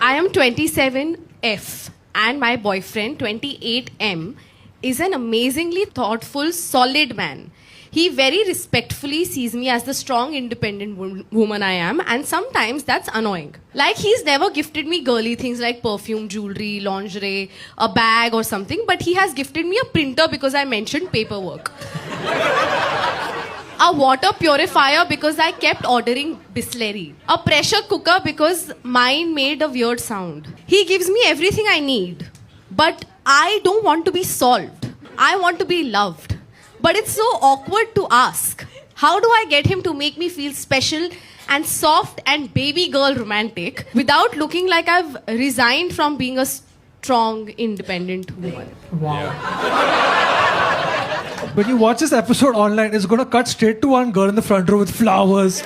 I am 27F and my boyfriend 28M is an amazingly thoughtful, solid man. He very respectfully sees me as the strong, independent woman I am, and sometimes that's annoying. Like, he's never gifted me girly things like perfume, jewelry, lingerie, a bag or something, but he has gifted me a printer because I mentioned paperwork. A water purifier because I kept ordering Bisleri. A pressure cooker because mine made a weird sound. He gives me everything I need. But I don't want to be solved. I want to be loved. But it's so awkward to ask. How do I get him to make me feel special and soft and baby girl romantic without looking like I've resigned from being a strong, independent woman? Wow. When you watch this episode online, it's going to cut straight to one girl in the front row with flowers.